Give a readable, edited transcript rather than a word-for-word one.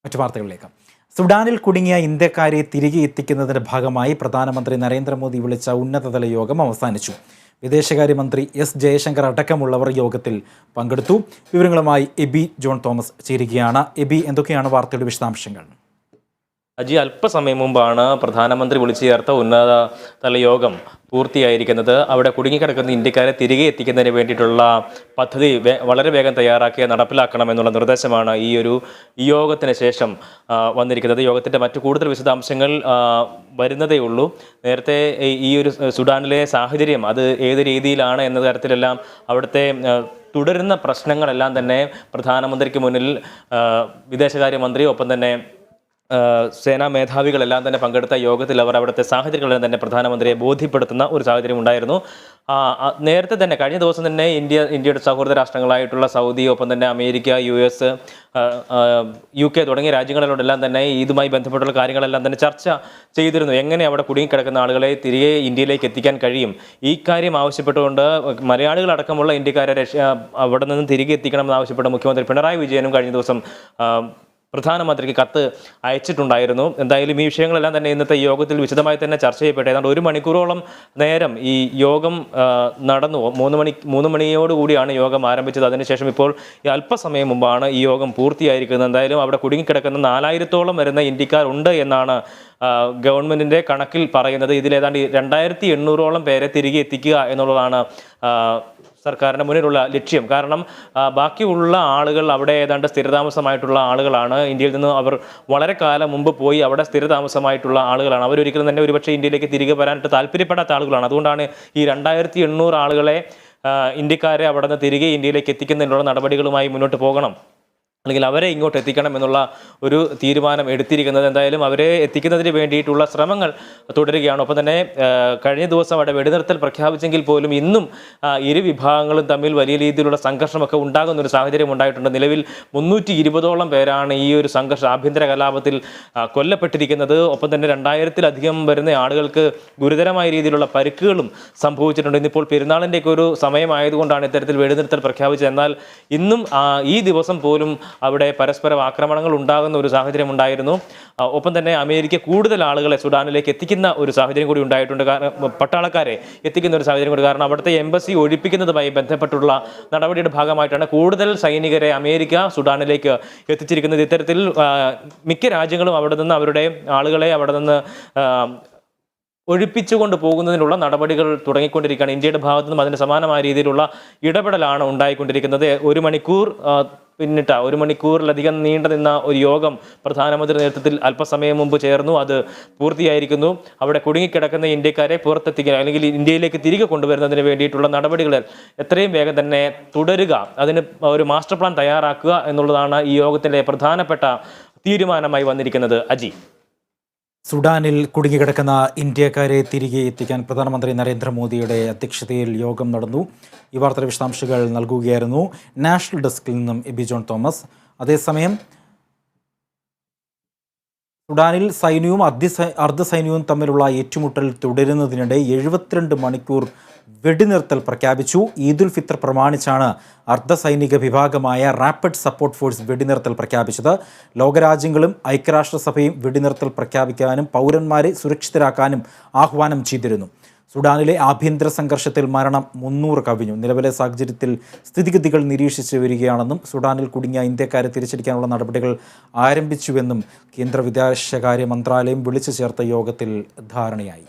മറ്റു വാർത്തകളിലേക്ക്. സുഡാനിൽ കുടുങ്ങിയ ഇന്ത്യക്കാരെ തിരികെ എത്തിക്കുന്നതിന്റെ ഭാഗമായി പ്രധാനമന്ത്രി നരേന്ദ്രമോദി വിളിച്ച ഉന്നതതല യോഗം അവസാനിച്ചു. വിദേശകാര്യമന്ത്രി എസ് ജയശങ്കർ അടക്കമുള്ളവർ യോഗത്തിൽ പങ്കെടുത്തു. വിവരങ്ങളുമായി എബി ജോൺ തോമസ് ചേരുകയാണ്. എബി, എന്തൊക്കെയാണ് വാർത്തയുടെ വിശദാംശങ്ങൾ? അജി, അല്പസമയം മുമ്പാണ് പ്രധാനമന്ത്രി വിളിച്ചു ചേർത്ത ഉന്നതതല യോഗം പൂർത്തിയായിരിക്കുന്നത്. അവിടെ കുടുങ്ങിക്കിടക്കുന്ന ഇന്ത്യക്കാരെ തിരികെ എത്തിക്കുന്നതിന് വേണ്ടിയിട്ടുള്ള പദ്ധതി വളരെ വേഗം തയ്യാറാക്കി നടപ്പിലാക്കണമെന്നുള്ള നിർദ്ദേശമാണ് ഈ യോഗത്തിന് ശേഷം വന്നിരിക്കുന്നത്. യോഗത്തിൻ്റെ മറ്റു കൂടുതൽ വിശദാംശങ്ങൾ വരുന്നതേ ഉള്ളൂ. നേരത്തെ ഈ സുഡാനിലെ സാഹചര്യം അത് ഏത് രീതിയിലാണ് എന്ന തരത്തിലെല്ലാം അവിടുത്തെ തുടരുന്ന പ്രശ്നങ്ങളെല്ലാം തന്നെ പ്രധാനമന്ത്രിക്ക് മുന്നിൽ വിദേശകാര്യമന്ത്രി ഒപ്പം തന്നെ സേനാ മേധാവികളെല്ലാം തന്നെ പങ്കെടുത്ത യോഗത്തിൽ അവർ അവിടുത്തെ സാഹചര്യങ്ങളെല്ലാം തന്നെ പ്രധാനമന്ത്രിയെ ബോധ്യപ്പെടുത്തുന്ന ഒരു സാഹചര്യം ഉണ്ടായിരുന്നു. നേരത്തെ തന്നെ കഴിഞ്ഞ ദിവസം തന്നെ ഇന്ത്യയുടെ സൗഹൃദ രാഷ്ട്രങ്ങളായിട്ടുള്ള സൗദി, ഒപ്പം തന്നെ അമേരിക്ക, US, UK തുടങ്ങിയ രാജ്യങ്ങളിലോടെല്ലാം തന്നെ ഇതുമായി ബന്ധപ്പെട്ടുള്ള കാര്യങ്ങളെല്ലാം തന്നെ ചർച്ച ചെയ്തിരുന്നു. എങ്ങനെ അവിടെ കുടുങ്ങിക്കിടക്കുന്ന ആളുകളെ തിരികെ ഇന്ത്യയിലേക്ക് എത്തിക്കാൻ കഴിയും, ഈ കാര്യം ആവശ്യപ്പെട്ടുകൊണ്ട് മലയാളികളടക്കമുള്ള ഇന്ത്യക്കാരെ അവിടെ നിന്ന് തിരികെ എത്തിക്കണമെന്ന് ആവശ്യപ്പെട്ട മുഖ്യമന്ത്രി പിണറായി വിജയനും കഴിഞ്ഞ ദിവസം പ്രധാനമന്ത്രിക്ക് കത്ത് അയച്ചിട്ടുണ്ടായിരുന്നു. എന്തായാലും ഈ വിഷയങ്ങളെല്ലാം തന്നെ ഇന്നത്തെ യോഗത്തിൽ വിശദമായി തന്നെ ചർച്ച ചെയ്യപ്പെട്ടു. ഏതാണ്ട് 1 മണിക്കൂറോളം നേരം ഈ യോഗം നടന്നു. 3 മണിയോടുകൂടിയാണ് യോഗം ആരംഭിച്ചത്. അതിനുശേഷം ഇപ്പോൾ ഈ അല്പസമയം മുമ്പാണ് ഈ യോഗം പൂർത്തിയായിരിക്കുന്നത്. എന്തായാലും അവിടെ കുടുങ്ങിക്കിടക്കുന്ന 4000-ഓളം വരുന്ന ഇന്ത്യക്കാരുണ്ട് എന്നാണ് ഗവൺമെൻറ്റിൻ്റെ കണക്കിൽ പറയുന്നത്. ഇതിലേതാണ്ട് 2800-ഓളം പേരെ തിരികെ എത്തിക്കുക എന്നുള്ളതാണ് സർക്കാരിൻ്റെ മുന്നിലുള്ള ലക്ഷ്യം. കാരണം ബാക്കിയുള്ള ആളുകൾ അവിടെ ഏതാണ്ട് സ്ഥിരതാമസമായിട്ടുള്ള ആളുകളാണ്. ഇന്ത്യയിൽ നിന്ന് അവർ വളരെ കാലം മുമ്പ് പോയി അവിടെ സ്ഥിരതാമസമായിട്ടുള്ള ആളുകളാണ്. അവരൊരിക്കലും തന്നെ ഒരുപക്ഷെ ഇന്ത്യയിലേക്ക് തിരികെ വരാനായിട്ട് താല്പര്യപ്പെടാത്ത ആളുകളാണ്. അതുകൊണ്ടാണ് ഈ 2800 ആളുകളെ ഇന്ത്യക്കാരെ അവിടെ നിന്ന് തിരികെ ഇന്ത്യയിലേക്ക് എത്തിക്കുന്നതിനുള്ള നടപടികളുമായി മുന്നോട്ട് പോകണം, അല്ലെങ്കിൽ അവരെ ഇങ്ങോട്ട് എത്തിക്കണം എന്നുള്ള ഒരു തീരുമാനം എടുത്തിരിക്കുന്നത്. എന്തായാലും അവരെ എത്തിക്കുന്നതിന് വേണ്ടിയിട്ടുള്ള ശ്രമങ്ങൾ തുടരുകയാണ്. ഒപ്പം തന്നെ കഴിഞ്ഞ ദിവസം അവിടെ വെടിനിർത്തൽ പ്രഖ്യാപിച്ചെങ്കിൽ പോലും ഇന്നും ഇരു വിഭാഗങ്ങളും തമ്മിൽ വലിയ രീതിയിലുള്ള സംഘർഷമൊക്കെ ഉണ്ടാകുന്ന ഒരു സാഹചര്യം ഉണ്ടായിട്ടുണ്ട്. നിലവിൽ 320-ഓളം പേരാണ് ഈ ഒരു ആഭ്യന്തര കലാപത്തിൽ കൊല്ലപ്പെട്ടിരിക്കുന്നത്. ഒപ്പം തന്നെ 2000-ലധികം വരുന്ന ആളുകൾക്ക് ഗുരുതരമായ രീതിയിലുള്ള പരിക്കുകളും സംഭവിച്ചിട്ടുണ്ട്. ഇന്നിപ്പോൾ പെരുന്നാളിൻ്റെയൊക്കെ ഒരു സമയമായതുകൊണ്ടാണ് ഇത്തരത്തിൽ വെടിനിർത്തൽ പ്രഖ്യാപിച്ചത്. എന്നാൽ ഇന്നും ഈ ദിവസം പോലും അവിടെ പരസ്പരം ആക്രമണങ്ങൾ ഉണ്ടാകുന്ന ഒരു സാഹചര്യം ഉണ്ടായിരുന്നു. ഒപ്പം തന്നെ അമേരിക്ക കൂടുതൽ ആളുകളെ സുഡാനിലേക്ക് എത്തിക്കുന്ന ഒരു സാഹചര്യം കൂടി ഉണ്ടായിട്ടുണ്ട്. കാരണം പട്ടാളക്കാരെ എത്തിക്കുന്ന ഒരു സാഹചര്യം കൂടി, കാരണം അവിടുത്തെ എംബസി ഒഴിപ്പിക്കുന്നതുമായി ബന്ധപ്പെട്ടുള്ള നടപടിയുടെ ഭാഗമായിട്ടാണ് കൂടുതൽ സൈനികരെ അമേരിക്ക സുഡാനിലേക്ക് എത്തിച്ചിരിക്കുന്നത്. ഇത്തരത്തിൽ മിക്ക രാജ്യങ്ങളും അവിടെ നിന്ന് അവരുടെ ആളുകളെ അവിടെ നിന്ന് ഒഴിപ്പിച്ചുകൊണ്ട് പോകുന്നതിനുള്ള നടപടികൾ തുടങ്ങിക്കൊണ്ടിരിക്കുകയാണ്. ഇന്ത്യയുടെ ഭാഗത്തു നിന്നും അതിന് സമാനമായ രീതിയിലുള്ള ഇടപെടലാണ് ഉണ്ടായിക്കൊണ്ടിരിക്കുന്നത്. 1 മണിക്കൂർ പിന്നിട്ട 1 മണിക്കൂറിലധികം നീണ്ടു നിന്ന ഒരു യോഗം പ്രധാനമന്ത്രി നേതൃത്വത്തിൽ അല്പസമയം മുമ്പ് ചേർന്നു. അത് പൂർത്തിയായിരിക്കുന്നു. അവിടെ കുടുങ്ങിക്കിടക്കുന്ന ഇന്ത്യക്കാരെ പുറത്തെത്തിക്കുക, അല്ലെങ്കിൽ ഇന്ത്യയിലേക്ക് തിരികെ കൊണ്ടുവരുന്നതിന് വേണ്ടിയിട്ടുള്ള നടപടികൾ എത്രയും വേഗം തന്നെ തുടരുക, അതിന് ഒരു മാസ്റ്റർ പ്ലാൻ തയ്യാറാക്കുക എന്നുള്ളതാണ് ഈ യോഗത്തിൻ്റെ പ്രധാനപ്പെട്ട തീരുമാനമായി വന്നിരിക്കുന്നത്. അജി, സുഡാനിൽ കുടുങ്ങിക്കിടക്കുന്ന ഇന്ത്യക്കാരെ തിരികെ എത്തിക്കാൻ പ്രധാനമന്ത്രി നരേന്ദ്രമോദിയുടെ അധ്യക്ഷതയിൽ യോഗം നടന്നു. ഈ വാർത്തയുടെ വിശദാംശങ്ങൾ നൽകുകയായിരുന്നു നാഷണൽ ഡെസ്കിൽ നിന്നും എബി ജോൺ തോമസ്. അതേസമയം സുഡാനിൽ സൈന്യവും അർദ്ധസൈന്യവും തമ്മിലുള്ള ഏറ്റുമുട്ടൽ തുടരുന്നതിനിടെ 72 മണിക്കൂർ വെടിനിർത്തൽ പ്രഖ്യാപിച്ചു. ഈദുൽ ഫിത്തർ പ്രമാണിച്ചാണ് അർദ്ധസൈനിക വിഭാഗമായ റാപ്പിഡ് സപ്പോർട്ട് ഫോഴ്സ് വെടിനിർത്തൽ പ്രഖ്യാപിച്ചത്. ലോകരാജ്യങ്ങളും ഐക്യരാഷ്ട്രസഭയും വെടിനിർത്തൽ പ്രഖ്യാപിക്കാനും പൗരന്മാരെ സുരക്ഷിതരാക്കാനും ആഹ്വാനം ചെയ്തിരുന്നു. സുഡാനിലെ ആഭ്യന്തര സംഘർഷത്തിൽ മരണം 300 കവിഞ്ഞു. നിലവിലെ സാഹചര്യത്തിൽ സ്ഥിതിഗതികൾ നിരീക്ഷിച്ചു വരികയാണെന്നും സുഡാനിൽ കുടുങ്ങിയ ഇന്ത്യക്കാരെ തിരിച്ചടിക്കാനുള്ള നടപടികൾ ആരംഭിച്ചുവെന്നും കേന്ദ്ര വിദേശകാര്യ മന്ത്രാലയം വിളിച്ചു ചേർത്ത യോഗത്തിൽ ധാരണയായി.